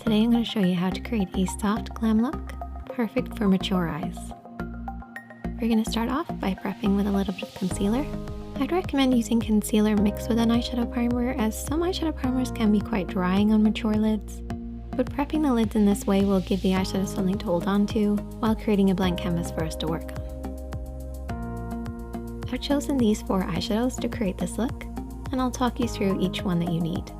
Today I'm going to show you how to create a soft glam look, perfect for mature eyes. We're going to start off by prepping with a little bit of concealer. I'd recommend using concealer mixed with an eyeshadow primer, as some eyeshadow primers can be quite drying on mature lids. But prepping the lids in this way will give the eyeshadow something to hold on to while creating a blank canvas for us to work on. I've chosen these 4 eyeshadows to create this look, and I'll talk you through each one that you need.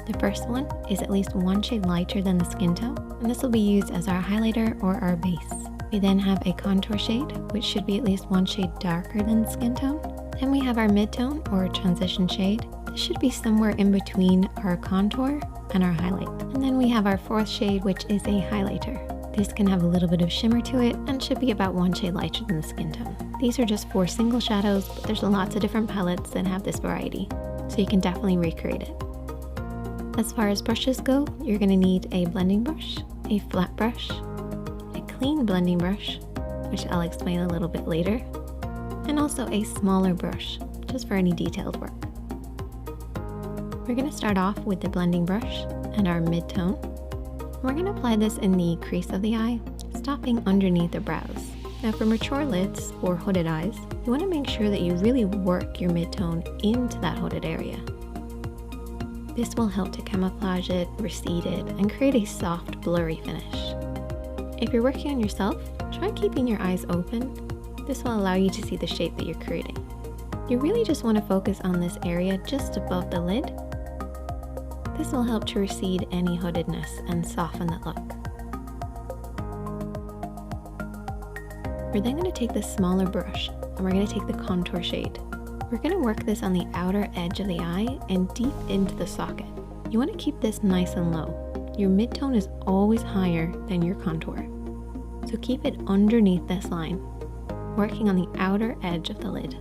The first one is at least 1 shade lighter than the skin tone, and this will be used as our highlighter or our base. We then have a contour shade, which should be at least 1 shade darker than the skin tone. Then we have our mid-tone or transition shade. This should be somewhere in between our contour and our highlight. And then we have our 4th shade, which is a highlighter. This can have a little bit of shimmer to it and should be about 1 shade lighter than the skin tone. These are just 4 single shadows, but there's lots of different palettes that have this variety, so you can definitely recreate it. As far as brushes go, you're going to need a blending brush, a flat brush, a clean blending brush, which I'll explain a little bit later, and also a smaller brush, just for any detailed work. We're going to start off with the blending brush and our mid-tone. We're going to apply this in the crease of the eye, stopping underneath the brows. Now for mature lids or hooded eyes, you want to make sure that you really work your mid-tone into that hooded area. This will help to camouflage it, recede it, and create a soft, blurry finish. If you're working on yourself, try keeping your eyes open. This will allow you to see the shape that you're creating. You really just want to focus on this area just above the lid. This will help to recede any hoodedness and soften that look. We're then going to take this smaller brush and we're going to take the contour shade. We're going to work this on the outer edge of the eye and deep into the socket. You want to keep this nice and low. Your mid-tone is always higher than your contour, so keep it underneath this line, working on the outer edge of the lid.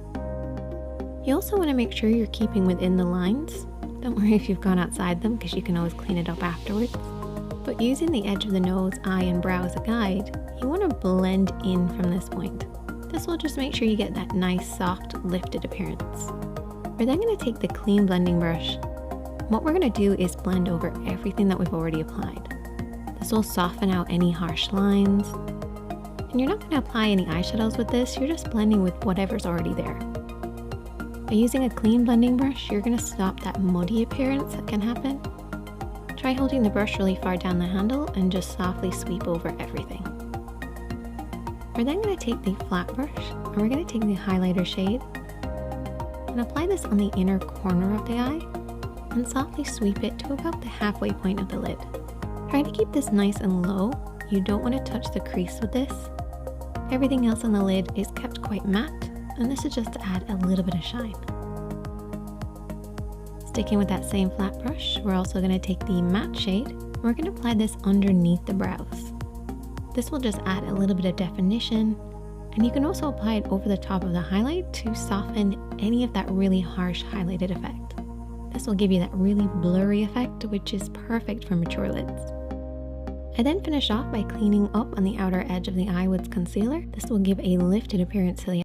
You also want to make sure you're keeping within the lines. Don't worry if you've gone outside them, because you can always clean it up afterwards. But using the edge of the nose, eye, and brow as a guide, you want to blend in from this point. This will just make sure you get that nice, soft, lifted appearance. We're then going to take the clean blending brush. What we're going to do is blend over everything that we've already applied. This will soften out any harsh lines. And you're not going to apply any eyeshadows with this, you're just blending with whatever's already there. By using a clean blending brush, you're going to stop that muddy appearance that can happen. Try holding the brush really far down the handle and just softly sweep over everything. We're then going to take the flat brush and we're going to take the highlighter shade and apply this on the inner corner of the eye and softly sweep it to about the halfway point of the lid. Try to keep this nice and low. You don't want to touch the crease with this. Everything else on the lid is kept quite matte, and this is just to add a little bit of shine. Sticking with that same flat brush, we're also going to take the matte shade and we're going to apply this underneath the brows. This will just add a little bit of definition, and you can also apply it over the top of the highlight to soften any of that really harsh highlighted effect. This will give you that really blurry effect, which is perfect for mature lids. I then finish off by cleaning up on the outer edge of the eye with concealer. This will give a lifted appearance to the